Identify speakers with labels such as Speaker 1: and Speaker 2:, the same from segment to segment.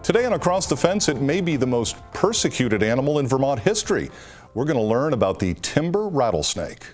Speaker 1: Today on Across the Fence, it may be the most persecuted animal in Vermont history. We're going to learn about the timber rattlesnake.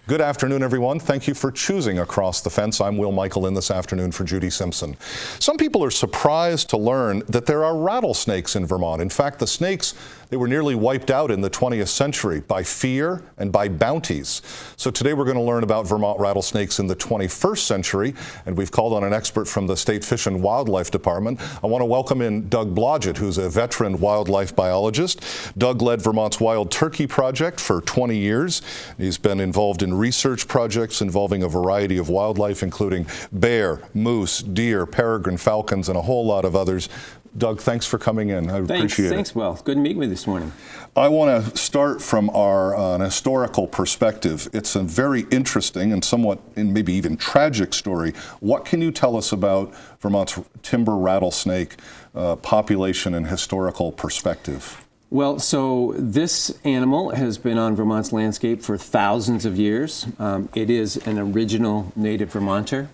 Speaker 1: Good afternoon, everyone. Thank you for choosing Across the Fence. I'm Will Michael in this afternoon for Judy Simpson. Some people are surprised to learn that there are rattlesnakes in Vermont. In fact, the snakes, they were nearly wiped out in the 20th century by fear and by bounties. So today we're going to learn about Vermont rattlesnakes in the 21st century, and we've called on an expert from the State Fish and Wildlife Department. I want to welcome in Doug Blodgett, who's a veteran wildlife biologist. Doug led Vermont's Wild Turkey Project for 20 years. He's been involved in research projects involving a variety of wildlife, including bear, moose, deer, peregrine falcons, and a whole lot of others. Doug, thanks for coming in. I appreciate it.
Speaker 2: Thanks, Will. Good to meet with you this morning.
Speaker 1: I want to start from an historical perspective. It's a very interesting and somewhat, and maybe even tragic story. What can you tell us about Vermont's timber rattlesnake population and historical perspective?
Speaker 2: Well, so this animal has been on Vermont's landscape for thousands of years. It is an original native Vermonter.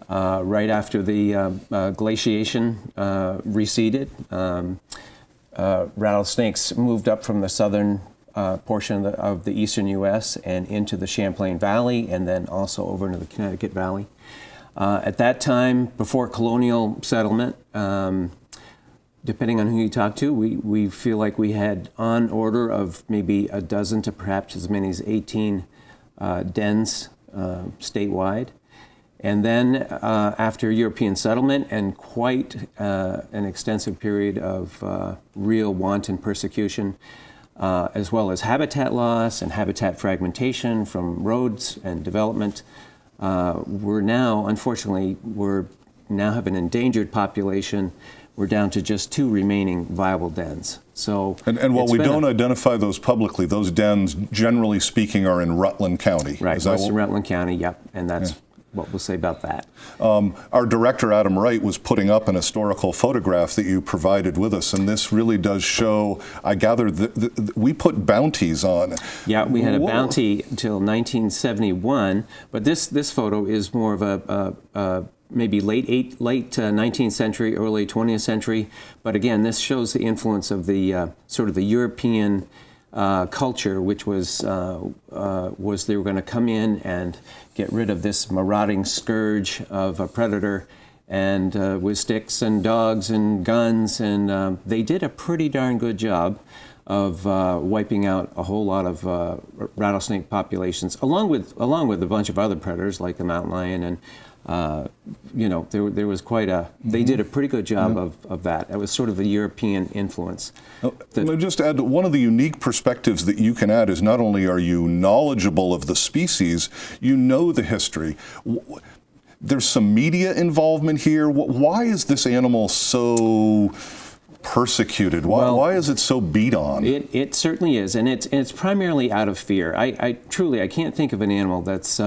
Speaker 2: Right after the glaciation receded, rattlesnakes moved up from the southern portion of the eastern U.S. and into the Champlain Valley, and then also over into the Connecticut Valley. At that time, before colonial settlement, depending on who you talk to, we feel like we had on order of maybe a dozen to perhaps as many as 18 dens statewide. And then after European settlement and quite an extensive period of real wanton persecution, as well as habitat loss and habitat fragmentation from roads and development, we're now have an endangered population. We're down to just 2 remaining viable dens. So,
Speaker 1: and while we don't identify those publicly, those dens, generally speaking, are in Rutland County.
Speaker 2: Right, western Rutland County, yep, and that's what we'll say about that.
Speaker 1: Our director, Adam Wright, was putting up an historical photograph that you provided with us, and this really does show, I gather, we put bounties on.
Speaker 2: Yeah, we had a bounty until 1971, but this photo is more of a maybe late 19th century, early 20th century. But again, this shows the influence of the sort of the European culture, which was they were going to come in and get rid of this marauding scourge of a predator, and with sticks and dogs and guns, and they did a pretty darn good job of wiping out a whole lot of rattlesnake populations, along with a bunch of other predators like the mountain lion, and there was quite a. They did a pretty good job of that. It was sort of the European influence.
Speaker 1: Let me just add, one of the unique perspectives that you can add is not only are you knowledgeable of the species, you know the history. There's some media involvement here. Why is this animal so persecuted? Why is it so beat on?
Speaker 2: It certainly is, and it's primarily out of fear. I truly can't think of an animal that's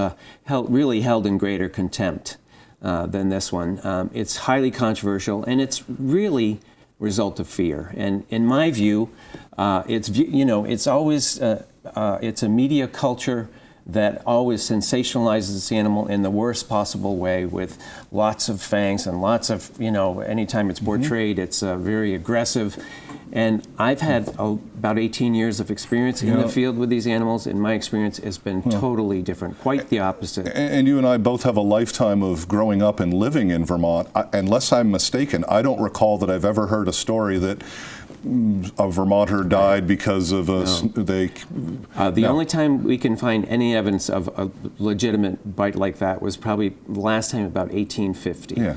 Speaker 2: really held in greater contempt than this one. It's highly controversial, and it's really result of fear. And in my view, it's always it's a media culture that always sensationalizes this animal in the worst possible way, with lots of fangs and lots of, anytime it's portrayed, it's very aggressive. And I've had about 18 years of experience in the field with these animals, and my experience has been totally different, quite the opposite.
Speaker 1: And you and I both have a lifetime of growing up and living in Vermont. Unless I'm mistaken, I don't recall that I've ever heard a story that a Vermonter died because of the
Speaker 2: only time we can find any evidence of a legitimate bite like that was probably the last time about 1850.
Speaker 1: Yeah,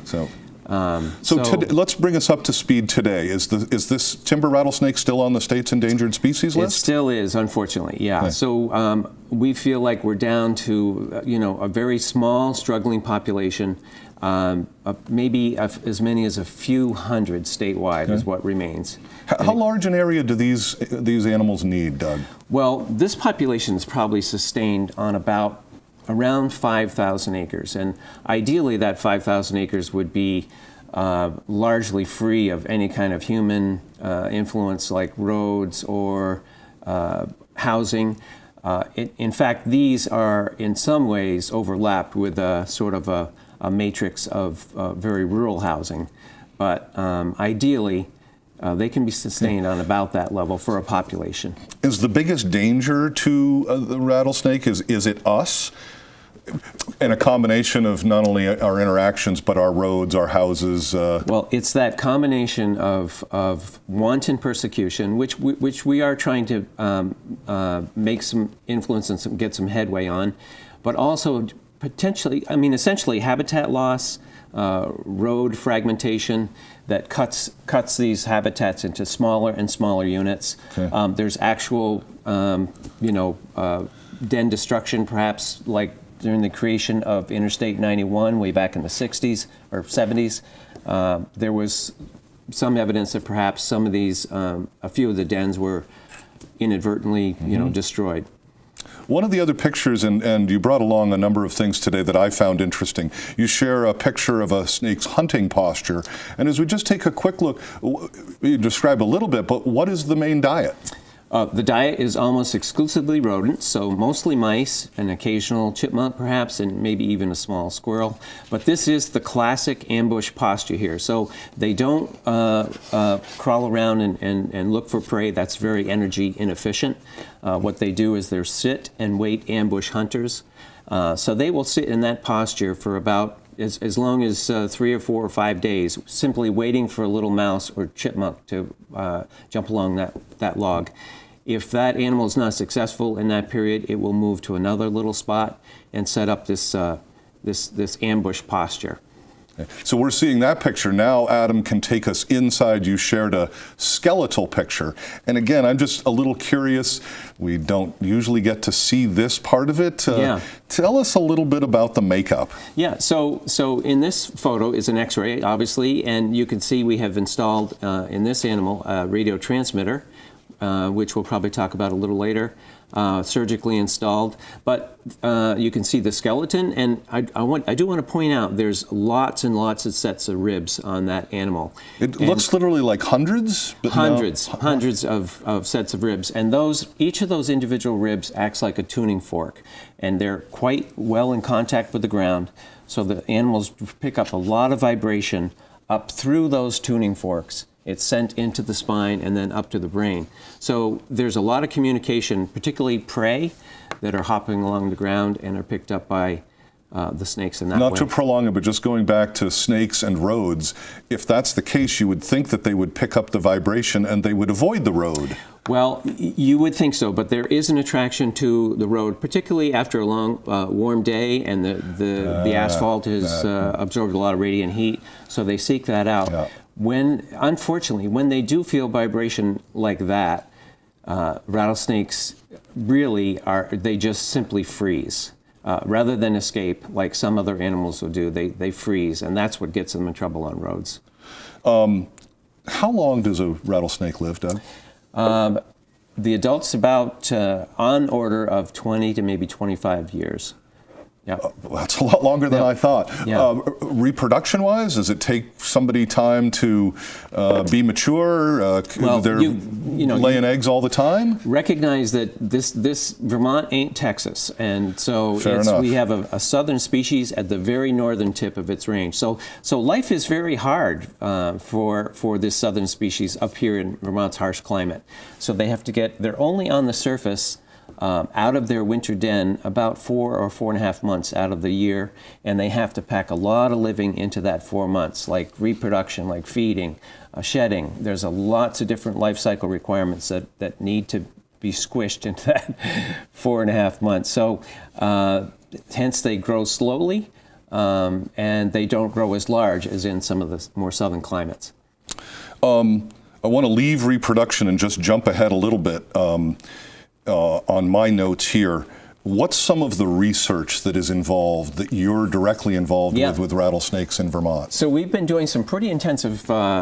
Speaker 1: let's bring us up to speed today. Is this timber rattlesnake still on the state's endangered species list?
Speaker 2: It still is, unfortunately, yeah. So we feel like we're down to a very small, struggling population. Maybe as many as a few hundred statewide is what remains.
Speaker 1: How large an area do these animals need, Doug?
Speaker 2: Well, this population is probably sustained on around 5,000 acres, and ideally that 5,000 acres would be largely free of any kind of human influence like roads or housing. In fact, these are in some ways overlapped with a sort of a matrix of very rural housing. But ideally, they can be sustained on about that level for a population.
Speaker 1: Is the biggest danger to the rattlesnake, is it us? And a combination of not only our interactions, but our roads, our houses.
Speaker 2: Well, it's that combination of wanton persecution, which we are trying to make some influence and get some headway on, but also potentially, essentially habitat loss, road fragmentation that cuts these habitats into smaller and smaller units.
Speaker 1: Okay.
Speaker 2: There's actual, den destruction, perhaps like during the creation of Interstate 91 way back in the 60s or 70s. There was some evidence that perhaps some of these, a few of the dens were inadvertently, destroyed.
Speaker 1: One of the other pictures, and you brought along a number of things today that I found interesting. You share a picture of a snake's hunting posture, and as we just take a quick look, you describe a little bit, but what is the main diet?
Speaker 2: The diet is almost exclusively rodents, so mostly mice, an occasional chipmunk perhaps, and maybe even a small squirrel. But this is the classic ambush posture here. So they don't crawl around and look for prey. That's very energy inefficient. What they do is they're sit and wait ambush hunters. So they will sit in that posture for about as long as 3 or 4 or 5 days, simply waiting for a little mouse or chipmunk to jump along that log. If that animal is not successful in that period, it will move to another little spot and set up this ambush posture.
Speaker 1: So we're seeing that picture. Now Adam can take us inside. You shared a skeletal picture. And again, I'm just a little curious. We don't usually get to see this part of it. Tell us a little bit about the makeup.
Speaker 2: Yeah, so in this photo is an X-ray, obviously, and you can see we have installed in this animal a radio transmitter, which we'll probably talk about a little later. Surgically installed, but you can see the skeleton, and I do want to point out there's lots and lots of sets of ribs on that animal.
Speaker 1: It looks literally like hundreds? But
Speaker 2: hundreds of sets of ribs, and each of those individual ribs acts like a tuning fork, and they're quite well in contact with the ground, so the animals pick up a lot of vibration up through those tuning forks. It's sent into the spine and then up to the brain. So there's a lot of communication, particularly prey that are hopping along the ground and are picked up by the snakes in that way.
Speaker 1: Not to prolong it, but just going back to snakes and roads, if that's the case, you would think that they would pick up the vibration and they would avoid the road.
Speaker 2: Well, you would think so, but there is an attraction to the road, particularly after a long, warm day, and the asphalt has absorbed a lot of radiant heat, so they seek that out. Yeah. Unfortunately, when they do feel vibration like that, rattlesnakes really they just simply freeze. Rather than escape, like some other animals will do, they freeze, and that's what gets them in trouble on roads.
Speaker 1: How long does a rattlesnake live, Doug?
Speaker 2: The adult's about on order of 20 to maybe 25 years. Yeah.
Speaker 1: That's a lot longer than I thought.
Speaker 2: Yeah.
Speaker 1: Reproduction-wise, does it take somebody time to be mature? They're laying eggs all the time?
Speaker 2: Recognize that this Vermont ain't Texas, and so we have a southern species at the very northern tip of its range. So life is very hard for this southern species up here in Vermont's harsh climate. So they're only on the surface out of their winter den about 4 or 4.5 months out of the year, and they have to pack a lot of living into that 4 months, like reproduction, like feeding, shedding. There's lots of different life cycle requirements that need to be squished into that 4.5 months. So hence they grow slowly, and they don't grow as large as in some of the more southern climates.
Speaker 1: I want to leave reproduction and just jump ahead a little bit. On my notes here, what's some of the research that is involved, that you're directly involved with rattlesnakes in Vermont? So
Speaker 2: we've been doing some pretty intensive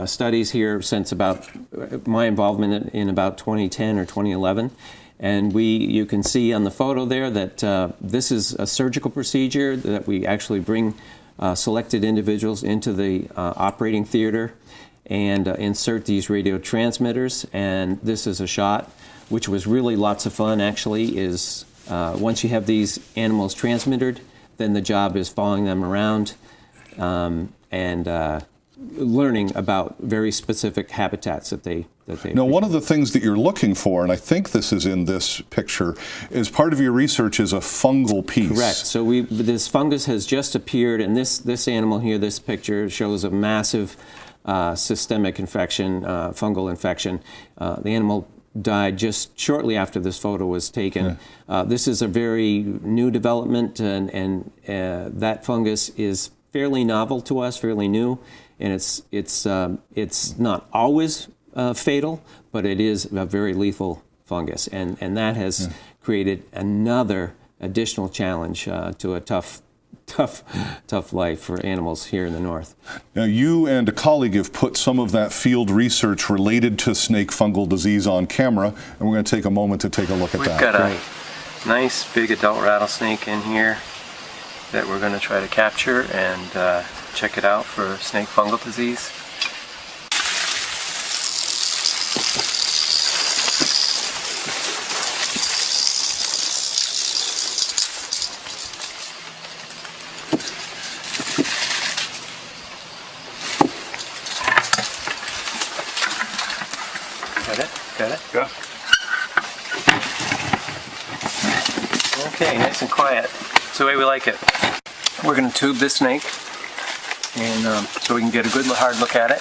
Speaker 2: studies here since about my involvement in about 2010 or 2011. And you can see on the photo there that this is a surgical procedure that we actually bring selected individuals into the operating theater. and insert these radio transmitters. And this is a shot, which was really lots of fun, actually, is once you have these animals transmitted, then the job is following them around and learning about very specific habitats that they
Speaker 1: Now, one of the things that you're looking for, and I think this is in this picture, is part of your research is a fungal piece.
Speaker 2: Correct. So this fungus has just appeared, and this animal here, this picture, shows a massive systemic infection, fungal infection. The animal died just shortly after this photo was taken.
Speaker 1: Yeah.
Speaker 2: This is a very new development, and that fungus is fairly novel to us, fairly new, and it's not always fatal, but it is a very lethal fungus, and that has created another additional challenge to a tough life for animals here in the north.
Speaker 1: Now, you and a colleague have put some of that field research related to snake fungal disease on camera, and we're going to take a moment to take a look at that.
Speaker 3: We've got a nice big adult rattlesnake in here that we're going to try to capture and check it out for snake fungal disease. Got it?
Speaker 4: Yeah.
Speaker 3: Okay, nice and quiet. It's the way we like it. We're going to tube this snake, and so we can get a good hard look at it.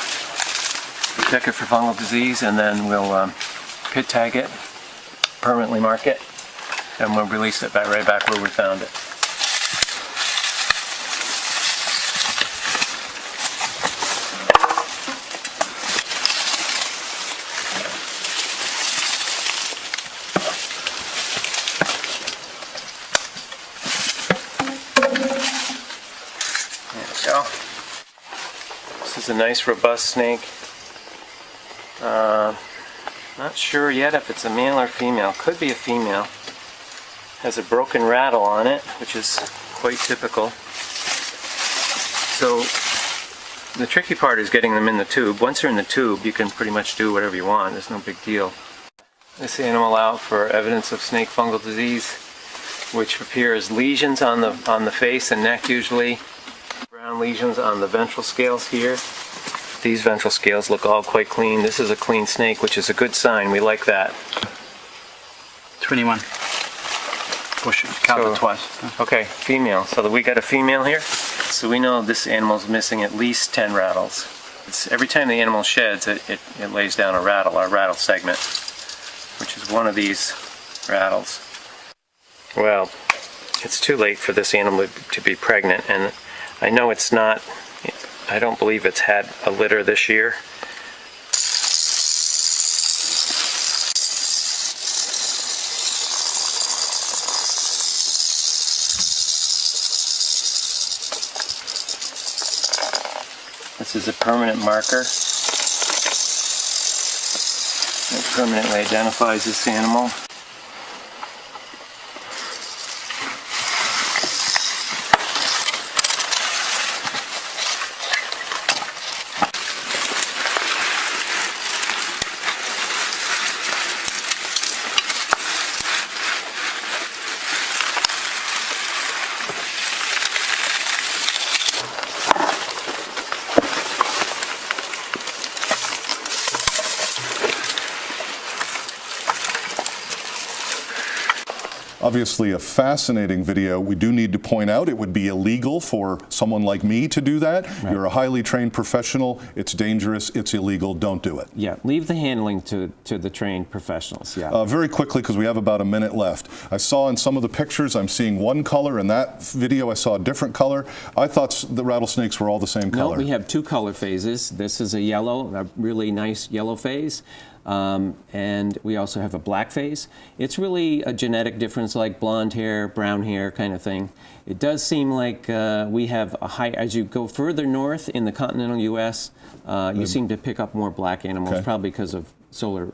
Speaker 3: We'll check it for fungal disease, and then we'll pit tag it, permanently mark it, and we'll release it right back where we found it. Go. This is a nice robust snake. Not sure yet if it's a male or female. Could be a female. Has a broken rattle on it, which is quite typical. So the tricky part is getting them in the tube. Once they're in the tube, you can pretty much do whatever you want. There's no big deal. This animal out for evidence of snake fungal disease, which appear as lesions on the face and neck usually. Brown lesions on the ventral scales here. These ventral scales look all quite clean. This is a clean snake, which is a good sign. We like that.
Speaker 4: 21. Push it. Count it twice.
Speaker 3: Okay, female. So we got a female here. So we know this animal's missing at least 10 rattles. Every time the animal sheds, it lays down a rattle segment, which is one of these rattles. Well, it's too late for this animal to be pregnant, and I know it's not, I don't believe it's had a litter this year. This is a permanent marker. It permanently identifies this animal.
Speaker 1: Obviously a fascinating video. We do need to point out it would be illegal for someone like me to do that. Right. You're a highly trained professional. It's dangerous. It's illegal. Don't do it.
Speaker 2: Yeah, leave the handling to the trained professionals. Yeah.
Speaker 1: Very quickly, because we have about a minute left. I saw in some of the pictures, I'm seeing one color. In that video, I saw a different color. I thought the rattlesnakes were all the same color.
Speaker 2: No, we have two color phases. This is a yellow, a really nice yellow phase. And we also have a black phase. It's really a genetic difference like blonde hair, brown hair kind of thing. It does seem like we have a high, as you go further north in the continental U.S., you seem to pick up more black animals, probably because of solar,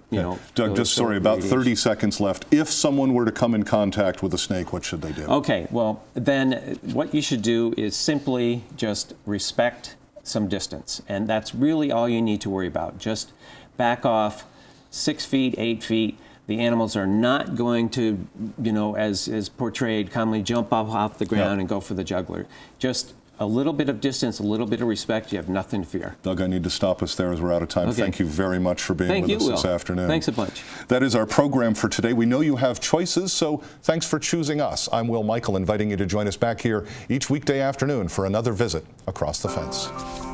Speaker 1: Doug, just sorry, about 30 seconds left. If someone were to come in contact with a snake, what should they do?
Speaker 2: Okay, well, then what you should do is simply just respect some distance. And that's really all you need to worry about. Just back off 6 feet, 8 feet. The animals are not going to, as portrayed, commonly jump off the ground and go for the jugular. Just a little bit of distance, a little bit of respect, you have nothing to fear.
Speaker 1: Doug, I need to stop us there as we're out of time.
Speaker 2: Okay.
Speaker 1: Thank you very much for being with us this afternoon.
Speaker 2: Thanks a bunch.
Speaker 1: That is our program for today. We know you have choices, so thanks for choosing us. I'm Will Michael, inviting you to join us back here each weekday afternoon for another visit Across the Fence.